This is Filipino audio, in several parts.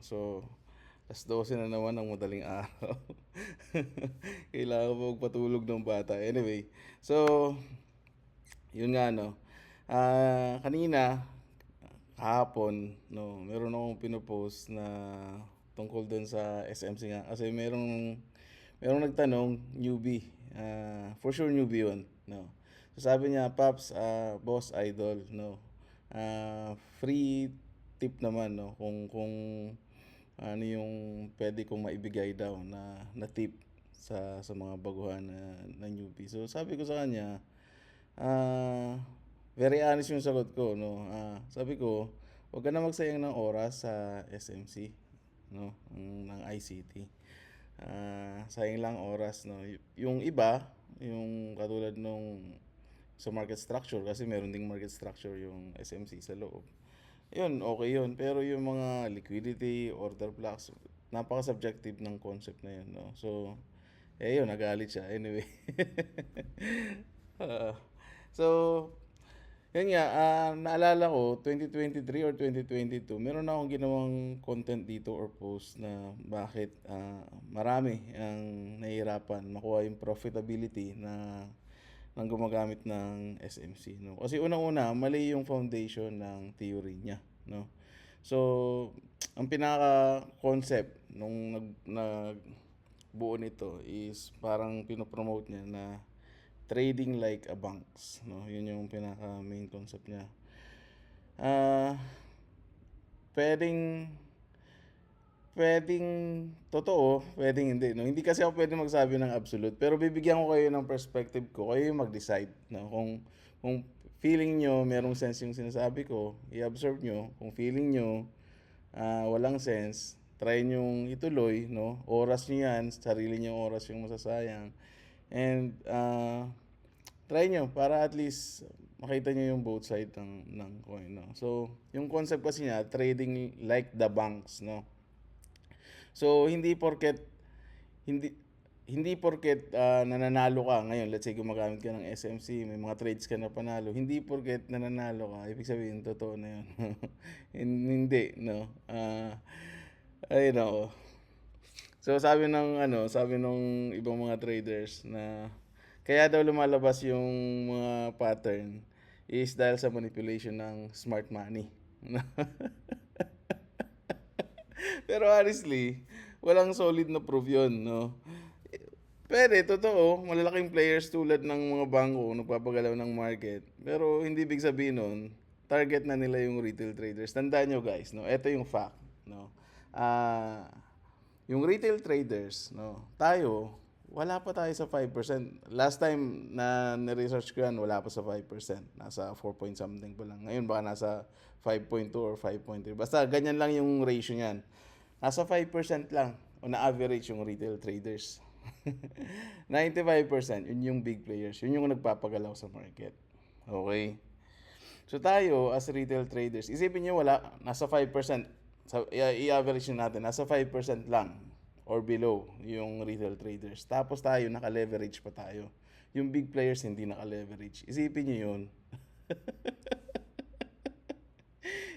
So, alas 12 na naman ng madaling araw. Kailangan mo magpatulog ng bata. Anyway, so, yun nga, no. Kanina, kahapon, no, meron akong pinopost na tungkol dun sa SMC nga. Kasi merong nagtanong, newbie. For sure newbie yun, no. So sabi niya, Paps, boss, idol, no. Free tip naman, no, kung ano yung pwede kong maibigay daw na tip sa mga baguhan na newbie. So sabi ko sa kanya, very honest yung sagot ko, no. Sabi ko, huwag ka na magsayang ng oras sa SMC, no, ng ICT. Sayang lang oras, no. Yung iba, yung katulad nung sa market structure, kasi meron ding market structure yung SMC sa loob. Yun, okay yun. Pero yung mga liquidity, order blocks, napaka-subjective ng concept na yun, no. So, yun, nagalit siya. Anyway. Ah, so, yun nga, naalala ko, 2023 or 2022, meron akong ginawang content dito or post na bakit marami ang nahihirapan makuha yung profitability ng gumagamit ng SMC, no? Kasi unang-una, mali yung foundation ng theory niya, no? So, ang pinaka-concept nung nagbuo nito is parang pinopromote niya na trading like a banks, no? Yun yung pinaka main concept niya. Pwedeng pwedeng totoo, pwedeng hindi, no? Hindi kasi ako pwedeng magsabi ng absolute, pero bibigyan ko kayo ng perspective ko. Kayo yung mag-decide, no? Kung feeling nyo merong sense yung sinasabi ko, i-observe nyo. Kung feeling nyo walang sense, try nyo ituloy, no? Oras nyo yan, sarili nyo oras yung masasayang. And try nyo para at least makita nyo yung both side ng coin, no? So, yung concept kasi niya, trading like the banks, no? So, hindi hindi porket nananalo ka ngayon, let's say gumagamit ka ng SMC, may mga trades ka na panalo, hindi porket nananalo ka, ibig sabihin totoo na yun. Hindi, no. Ay nako. So sabi nung ibang mga traders na kaya daw lumalabas yung mga pattern is dahil sa manipulation ng smart money. Pero honestly, walang solid na proof yun, no? Pwede, totoo, malalaking players tulad ng mga bangko nagpapagalaw ng market. Pero hindi big sabihin nun, target na nila yung retail traders. Tandaan nyo guys, no? Ito yung fact, no? Ah, yung retail traders, no? Tayo, wala pa tayo sa 5%. Last time na na-research ko yan, wala pa sa 5%. Nasa 4 point something pa lang. Ngayon baka nasa 5.2 or 5.3. Basta ganyan lang yung ratio niyan. Nasa 5% lang on average yung retail traders. 95%, yun yung big players. Yun yung nagpapagalaw sa market. Okay? So tayo, as retail traders, isipin nyo nasa 5%. I-average natin, nasa 5% lang or below yung retail traders. Tapos tayo, naka-leverage pa tayo. Yung big players hindi naka-leverage. Isipin nyo yun.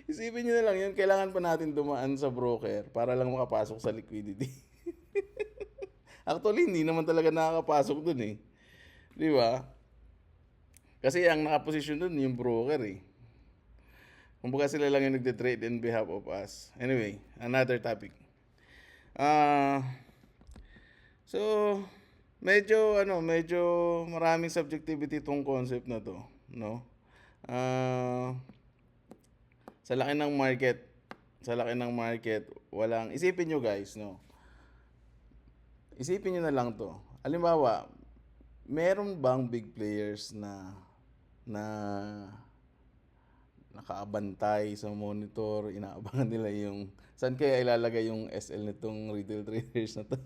Isipin nyo na lang yun, kailangan pa natin dumaan sa broker para lang makapasok sa liquidity. Actually, hindi naman talaga nakakapasok dun eh. Di ba? Kasi ang nakaposisyon dun yung broker eh. Kumbaga sila lang yung nagde-trade in behalf of us. Anyway, another topic. So, medyo maraming subjectivity tong concept na to, no? Sa laki ng market, isipin nyo guys, no? Isipin nyo na lang to. Halimbawa, meron bang big players na nakaabantay sa monitor, inaabangan nila yung saan kaya ilalagay yung SL nitong retail traders na to?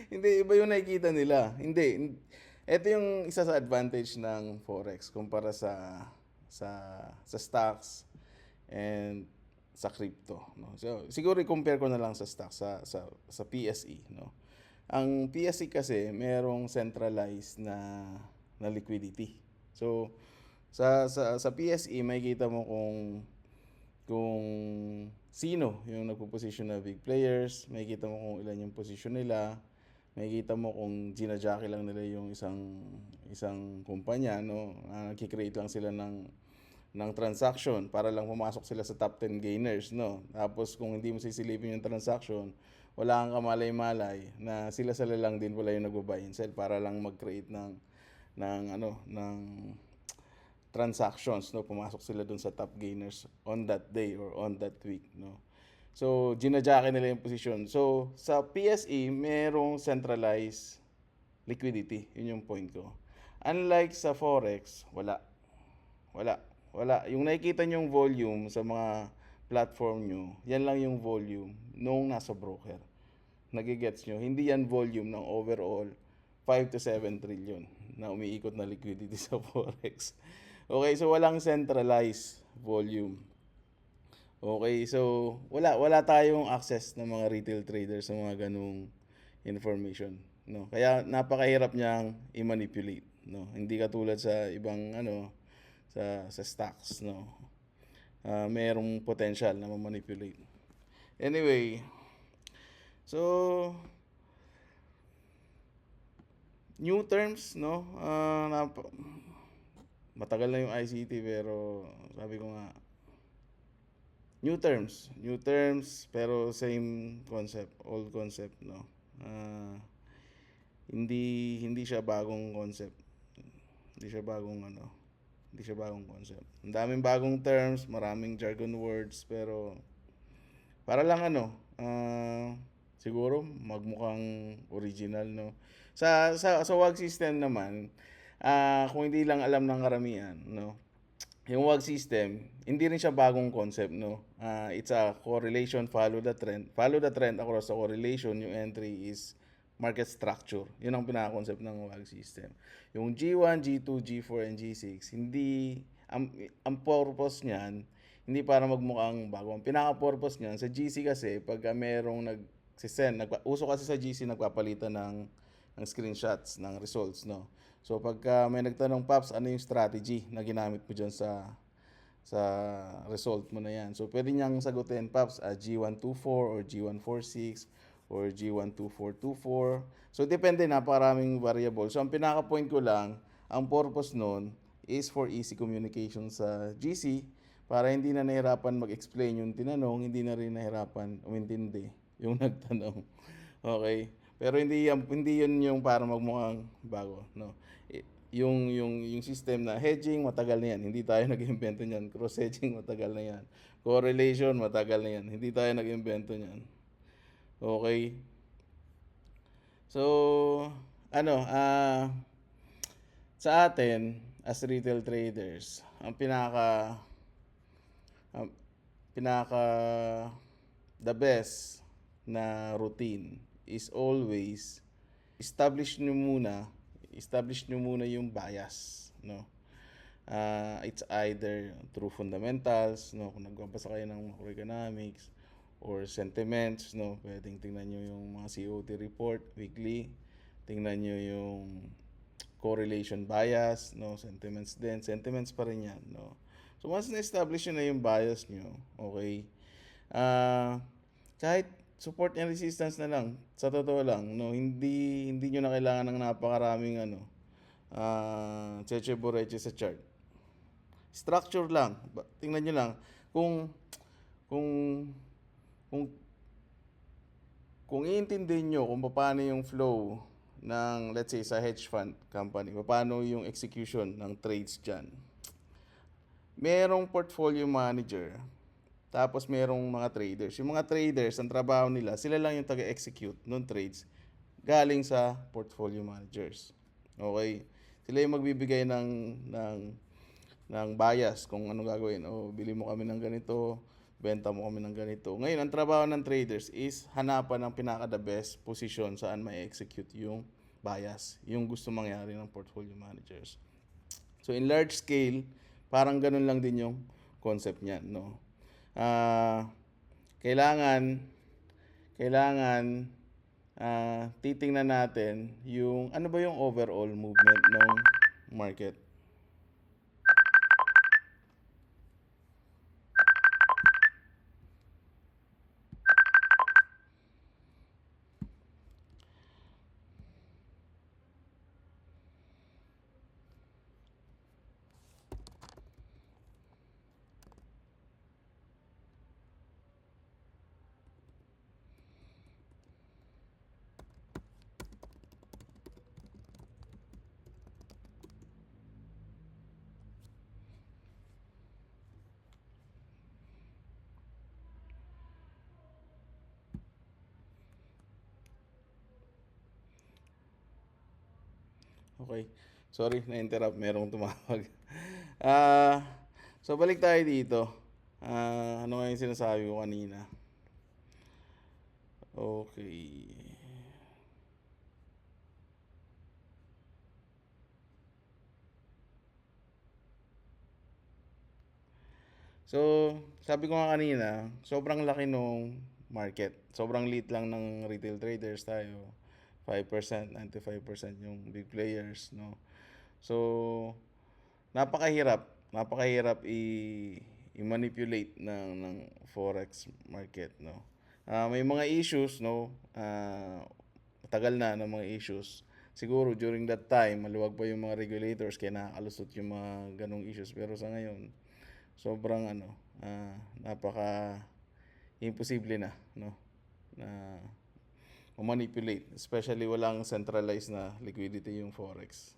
Hindi, iba yung nakikita nila. Hindi. Ito yung isa sa advantage ng Forex kumpara sa stocks and sa crypto, no? So, siguro i-compare ko na lang sa stocks sa PSE, no? Ang PSE kasi merong centralized na liquidity. So, sa PSE makikita mo kung sino yung nagpo-position na big players, makikita mo kung ilan yung position nila, makikita mo kung ginajacke lang nila yung isang kumpanya, no? Nagki-create lang sila ng transaction para lang pumasok sila sa top 10 gainers, no? Tapos kung hindi mo sisilipin yung transaction, wala kang kamalay-malay na sila lang din wala yung nagbo-buy and sell para lang mag-create ng transactions, no? Pumasok sila dun sa top gainers on that day or on that week, no? So, ginajacke nila yung position. So, sa PSE, merong centralized liquidity. Yun yung point ko. Unlike sa Forex, wala. Wala. Wala. Yung nakikita nyong volume sa mga platform nyo, yan lang yung volume nung nasa broker. Nagigets nyo? Hindi yan volume ng overall 5 to 7 trillion na umiikot na liquidity sa Forex. Okay, so walang centralized volume. Okay, so wala tayong access ng mga retail traders sa mga ganung information, no? Kaya napakahirap niyang i-manipulate, no? Hindi katulad sa ibang sa stocks, no? Merong potential na ma-manipulate. Anyway, so new terms, no? Matagal na yung ICT pero sabi ko nga new terms pero same concept, old concept, no? Hindi siya bagong concept. Hindi siya bagong concept. Ang daming bagong terms, maraming jargon words, pero para lang siguro magmukhang original, no? Sa WAG system naman, kung hindi lang alam ng karamihan, no? Yung WAG system, hindi rin siya bagong concept, no? It's a correlation, follow the trend. Follow the trend across the correlation, yung entry is market structure. Yun ang pinaka-concept ng WAG system. Yung G1, G2, G4, and G6, hindi, ang purpose niyan, hindi para magmukhang bago. Ang pinaka-purpose niyan, sa GC kasi, pagka merong nag-send, uso kasi sa GC, nagpapalitan ng screenshots, ng results, no? So, pagka may nagtanong, Paps, ano yung strategy na ginamit mo dyan sa result mo na yan? So, pwede niyang sagutin, Paps, G124 or G146 or G12424. So, depende, napakaraming variable. So, ang pinaka-point ko lang, ang purpose nun is for easy communication sa GC para hindi na nahirapan mag-explain yung tinanong, hindi na rin nahirapan umintindi yung nagtanong. Okay? Pero hindi yun yung para magmukhang bago, no? Yung system na hedging, matagal na yan. Hindi tayo nag-imbento niyan. Cross hedging, matagal na yan. Correlation, matagal na yan. Hindi tayo nag-imbento niyan. Okay? So, sa atin as retail traders, ang pinaka the best na routine is always establish nyo muna yung bias, no? It's either through fundamentals, no, kung nagbabasa kayo ng macroeconomics, or sentiments, no, pwedeng tingnan nyo yung mga COT report weekly, tingnan nyo yung correlation bias, no, sentiments pa rin yan, no. So once na-establish nyo na yung bias nyo, okay, kahit support and resistance na lang, sa totoo lang, no, hindi nyo na kailangan ng napakaraming cheche boreche sa chart. Structure lang, tingnan nyo lang kung iintindihin nyo kung paano yung flow ng, let's say, sa hedge fund company, paano yung execution ng trades dyan. Merong portfolio manager, tapos merong mga traders. Yung mga traders, ang trabaho nila, sila lang yung taga-execute ng trades galing sa portfolio managers. Okay? Sila yung magbibigay ng bias kung ano gagawin. O, bili mo kami ng ganito, benta mo kami ng ganito. Ngayon, ang trabaho ng traders is hanapan ng pinaka-the best position saan may execute yung bias, yung gusto mangyari ng portfolio managers. So, in large scale, parang ganun lang din yung concept niyan, no? Kailangan titingnan natin yung ano ba yung overall movement ng market. Okay. Sorry, na-interrupt. Merong tumawag. Ah, so balik tayo dito. Ano nga yung sinasabi ko kanina? Okay. So, sabi ko nga kanina, sobrang laki nung market. Sobrang liit lang ng retail traders tayo. 5%, 95% yung big players, no? So, napakahirap i-manipulate ng forex market, no? May mga issues, no? Matagal na ng mga issues. Siguro during that time, maluwag pa yung mga regulators kaya nakakalusot yung mga ganong issues. Pero sa ngayon, sobrang napaka imposible na, no? Na manipulate, especially walang centralized na liquidity yung forex.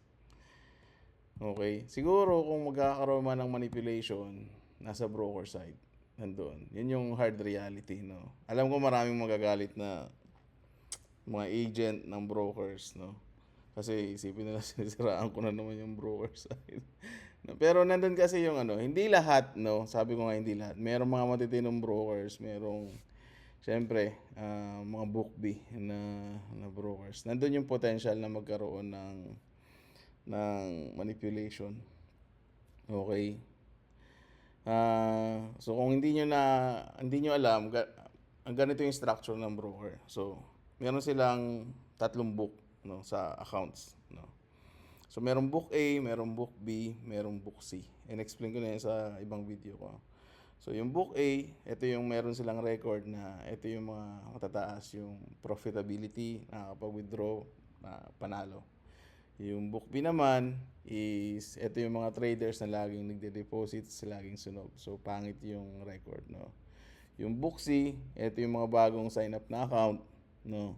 Okay? Siguro kung magkakaroon man ng manipulation, nasa broker side, nandoon. Yun yung hard reality, no? Alam ko maraming magagalit na mga agent ng brokers, no? Kasi isipin nila sinisiraan ko na naman yung broker side. No, pero nandun kasi yung hindi lahat, no? Sabi ko nga hindi lahat. Merong mga matitinong brokers, merong siyempre, mga bookbee na brokers. Nandun yung potential na magkaroon ng manipulation. Okay? So kung hindi nyo alam, ang ganito yung structure ng broker. So, meron silang tatlong book, no, sa accounts, no. So merong book A, merong book B, merong book C. And explain ko na yan sa ibang video ko. So yung book A, ito yung meron silang record na ito yung mga matataas yung profitability, nakakapag-withdraw, na panalo. Yung book B naman is ito yung mga traders na laging nagde-deposit, laging sunog. So pangit yung record, no. Yung book C, ito yung mga bagong sign up na account, no.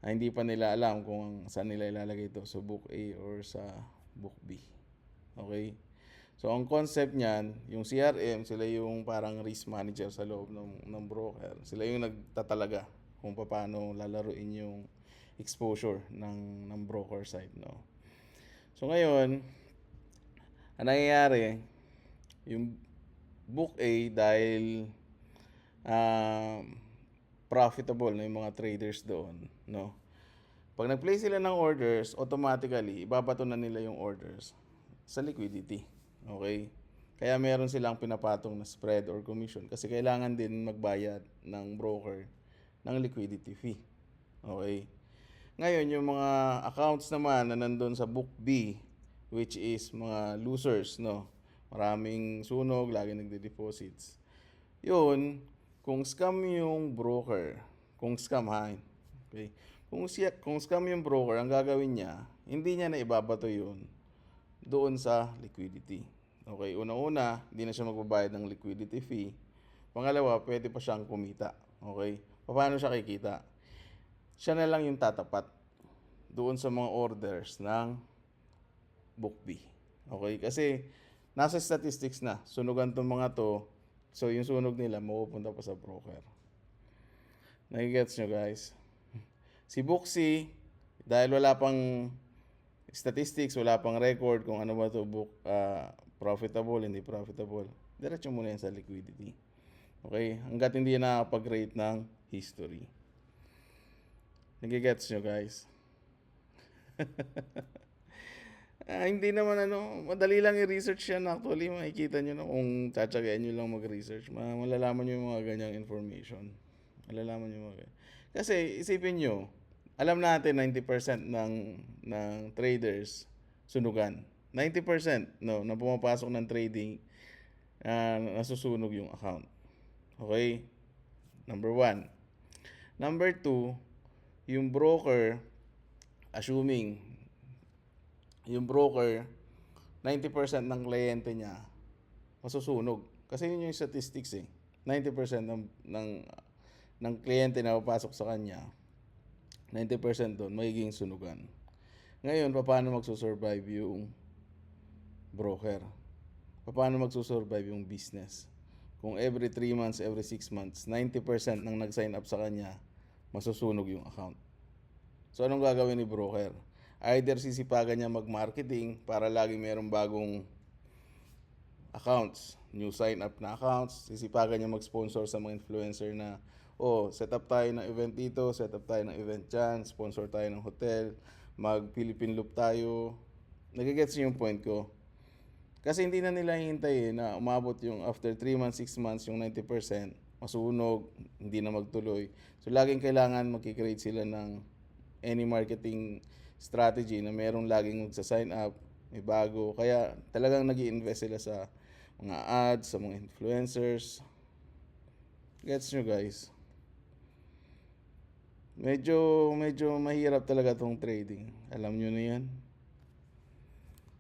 Hindi pa nila alam kung saan nila ilalagay ito, sa book A or sa book B. Okay? So ang concept niyan, yung CRM, sila yung parang risk manager sa loob ng broker. Sila yung nagtatalaga kung paano lalaruin yung exposure ng broker side, no. So ngayon, ang nangyayari, yung book A dahil um, profitable na yung mga traders doon, no. Pag nag-place sila ng orders, automatically ibabato na nila yung orders sa liquidity. Okay? Kaya meron silang pinapatong na spread or commission kasi kailangan din magbayad ng broker ng liquidity fee. Okay? Ngayon, yung mga accounts naman na nandun sa book B, which is mga losers, no? Maraming sunog, lagi nagde-deposits. Yun, kung scam yung broker, kung scam ha, okay? Kung scam yung broker, ang gagawin niya, hindi niya na ibabato yun doon sa liquidity. Okay, una-una, hindi na siya magbabayad ng liquidity fee. Pangalawa, pwede pa siyang kumita. Okay? Paano siya kikita? Siya na lang yung tatapat doon sa mga orders ng book B. Okay? Kasi nasa statistics na, sunugan tong mga to, so yung sunog nila mapupunta pa sa broker. Nagigets nyo guys? Si book C, dahil wala pang statistics, wala pang record kung ano ba to book, profitable, hindi profitable, diretso muna yan sa liquidity. Okay? Hanggat hindi na nakapag-rate ng history. Nagigets nyo guys? Hindi naman madali lang i-research yan actually. Makikita nyo na kung tsatsagayan nyo lang mag-research. Malalaman nyo yung mga ganyang information. Malalaman nyo mga ganyan. Kasi isipin nyo, alam natin 90% ng traders sunugan. 90% no, na pumapasok ng trading, nasusunog yung account. Okay? Number 1. Number 2, yung broker, assuming yung broker 90% ng kliyente niya masusunog. Kasi yun yung statistics eh. 90% ng kliyente na papasok sa kanya, 90% doon magiging sunugan. Ngayon, paano magsusurvive yung broker? Paano magsusurvive yung business? Kung every 3 months, every 6 months, 90% ng nag-sign up sa kanya, masusunog yung account. So, anong gagawin ni broker? Either sisipagan niya mag-marketing para lagi merong bagong accounts, new sign up na accounts, sisipagan niya mag-sponsor sa mga influencer na, oh, set up tayo ng event dito, set up tayo ng event dyan, sponsor tayo ng hotel, mag-Philippine Loop tayo. Nagigets niyo yung point ko? Kasi hindi na nila hihintay na umabot yung after 3 months, 6 months, yung 90%, masunog, hindi na magtuloy. So, laging kailangan magkikreate sila ng any marketing strategy na merong laging magsa-sign up, may bago. Kaya talagang nag-i-invest sila sa mga ads, sa mga influencers. Gets nyo guys? Medyo mahirap talaga tong trading. Alam nyo na yan.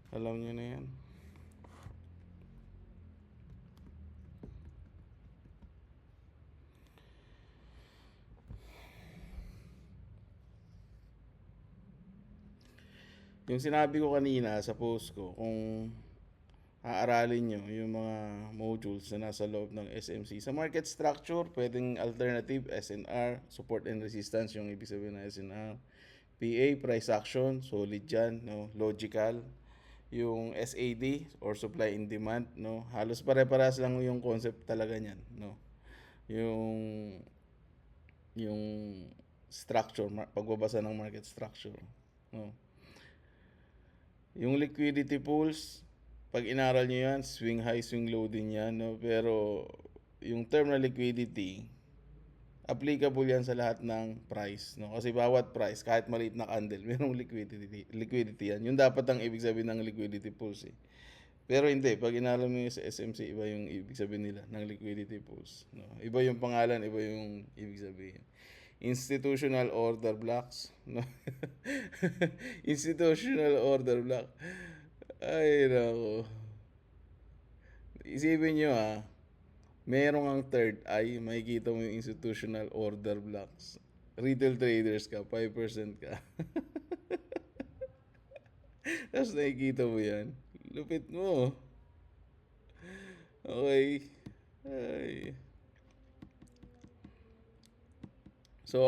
Alam nyo na yan. Yung sinabi ko kanina sa post ko, kung aaralin nyo yung mga modules na nasa loob ng SMC. Sa market structure, pwedeng alternative, SNR, support and resistance, yung ibig sabihin ng SNR. PA, price action, solid yan, no? Logical. Yung SAD, or supply and demand, no? Halos pare-parehas lang yung concept talaga niyan, no? Yung yung structure, pagbabasa ng market structure, no? Yung liquidity pools, pag inaral nyo yan, swing high, swing low din yan, no? Pero yung term na liquidity, applicable yan sa lahat ng price, no? Kasi bawat price, kahit maliit na candle, merong liquidity yan. Yun dapat ang ibig sabihin ng liquidity pools, eh. Pero hindi, pag inaral mo yung sa SMC, iba yung ibig sabihin nila ng liquidity pools, no? Iba yung pangalan, iba yung ibig sabihin. Institutional order blocks, no? Institutional order block. Ay, nako. Isipin nyo merong ang third eye, makikita mo yung institutional order blocks. Retail traders ka, 5% ka. Tapos nakikita mo yan. Lupit mo. Okay. Ay. So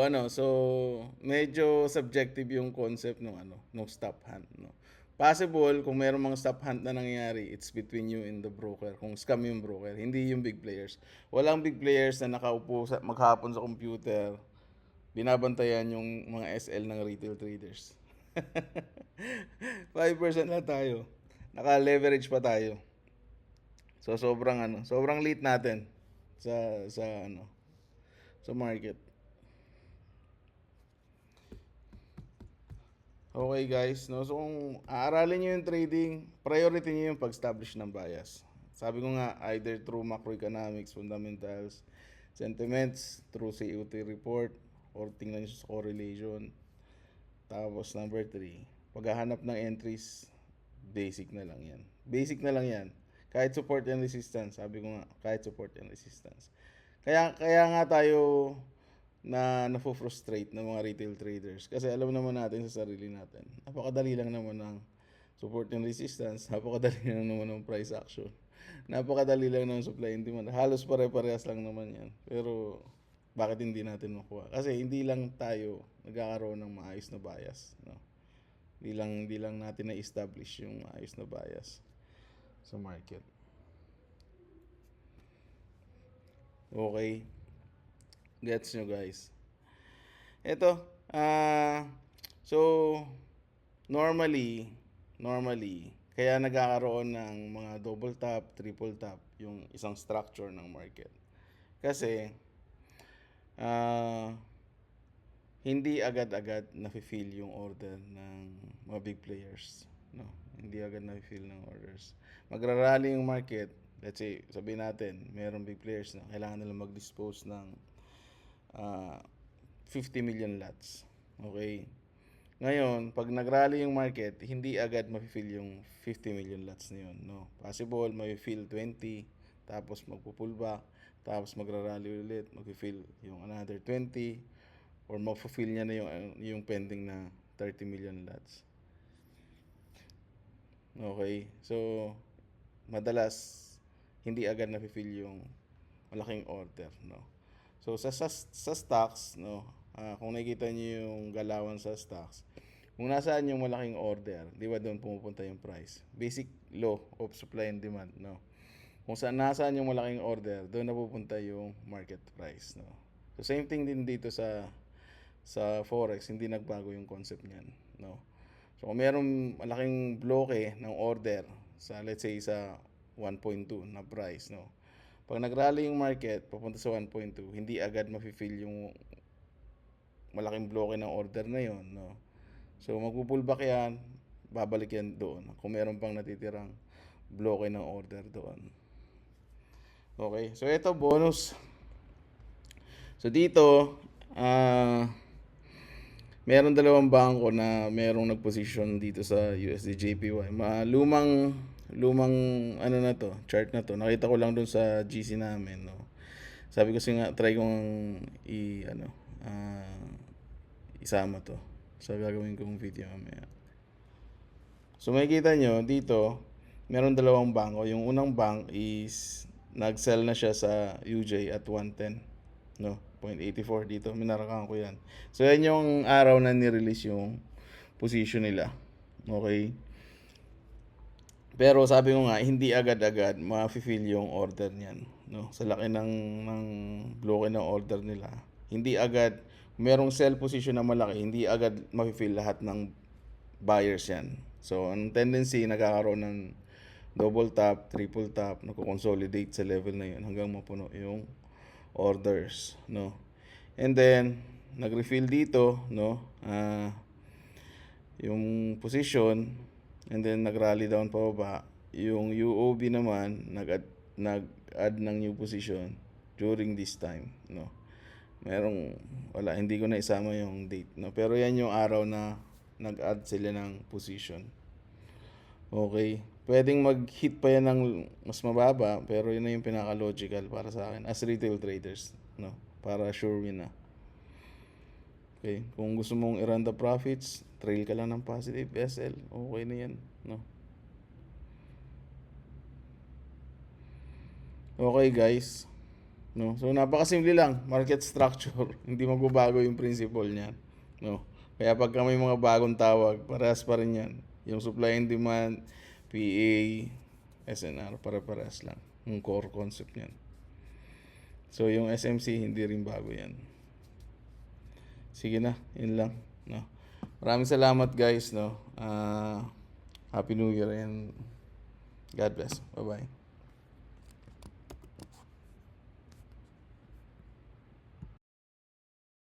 medyo subjective yung concept ng stop hunt, no. Possible kung merong mga stop hunt na nangyayari, it's between you and the broker. Kung scam yung broker, hindi yung big players. Walang big players na nakaupo maghapon sa computer, binabantayan yung mga SL ng retail traders. 5% na tayo. Naka-leverage pa tayo. So sobrang late natin sa market. Okay guys, no? So kung aaralin nyo yung trading, priority nyo yung pag-establish ng bias. Sabi ko nga, either through macroeconomics, fundamentals, sentiments, through COT report, or tingnan nyo sa correlation. Tapos number 3, paghahanap ng entries, basic na lang yan. Basic na lang yan. Kahit support and resistance, sabi ko nga, kahit support and resistance. Kaya nga tayo na nafo-frustrate ng mga retail traders. Kasi alam naman natin sa sarili natin, napakadali lang naman ng support and resistance, napakadali lang naman ng price action, napakadali lang ng supply and demand. Halos pare-parehas lang naman yan. Pero bakit hindi natin makuha? Kasi hindi lang tayo nagkakaroon ng maayos na bias, no? Hindi lang natin na-establish yung maayos na bias sa market. Okay. Gets nyo guys. Ito, so normally, kaya nagkakaroon ng mga double top, triple top yung isang structure ng market. Kasi hindi agad-agad nafe-fill yung order ng mga big players, no? Hindi agad nafe-fill ng orders. Magrarally yung market. Let's say, sabihin natin, mayroong big players na kailangan nila mag-dispose ng 50 million lots. Okay? Ngayon, pag nagrally yung market, hindi agad mafe-fill yung 50 million lots na yun, no? Possible, may-fill 20, tapos magpo-pullback, tapos magrarally ulit, mag-fill yung another 20, or ma-fulfill niya na yung pending na 30 million lots. Okay? So, madalas, hindi agad na-fulfill yung malaking order, no? So, sa stocks, no, kung nakikita niyo yung galawan sa stocks, Kung nasaan yung malaking order, di ba doon pumupunta yung price? Basic law of supply and demand, no? Kung saan nasaan yung malaking order, doon napupunta yung market price, no? So same thing din dito sa forex, hindi nagbago yung concept niyan, no? So kung merong malaking bloke ng order sa let's say sa 1.2 na price, no? Pag nagrally yung market papunta sa 1.2, hindi agad mafi-fill yung malaking bloke ng order na yon, no? So magpo-pullback yan, babalik yan doon kung meron pang natitirang bloke ng order doon. Okay, so ito bonus. So dito, meron dalawang bangko na merong nagposition dito sa USD JPY. Lumang ano na to, chart na to. Nakita ko lang doon sa GC namin, no. Sabi ko nga try kong isama to. So gagawin kong video mamaya. So makikita nyo dito, meron dalawang bangko. Yung unang bank is nag-sell na siya sa UJ at 110, no, 0.84 dito. Minarakan ko yan. So yan yung araw na ni-release yung position nila. Okay. Pero sabi ko nga, hindi agad-agad ma-fill yung order niyan, no? Sa laki ng bloke ng order nila. Hindi agad, merong sell position na malaki, hindi agad ma-fill lahat ng buyers yan. So, ang tendency, nagkakaroon ng double top, triple top, nagko-consolidate sa level na yun hanggang mapuno yung orders, no? And then, nag-refill dito, no? Yung position, and then nag-rally down pababa. Yung UOB naman, nag-add ng new position during this time, no? Wala, hindi ko na isama yung date, no? Pero yan yung araw na nag-add sila ng position. Okay. Pwedeng mag-hit pa yan ng mas mababa, pero yun na yung pinaka-logical para sa akin as retail traders, no? Para sure win na. Okay. Kung gusto mong i-run the profits, trail ka lang ng positive SL. Okay na yan, no? Okay, guys. No? So napakasimple lang, market structure. Hindi magbabago yung principle niyan, no? Kaya pagka may mga bagong tawag, parehas pa rin yan. Yung supply and demand, PA, SNR, para-parehas lang. Yung core concept niyan. So yung SMC, hindi rin bago yan. Sige na, yun lang, no? Maraming salamat, guys, no? Happy New Year and God bless. Bye-bye.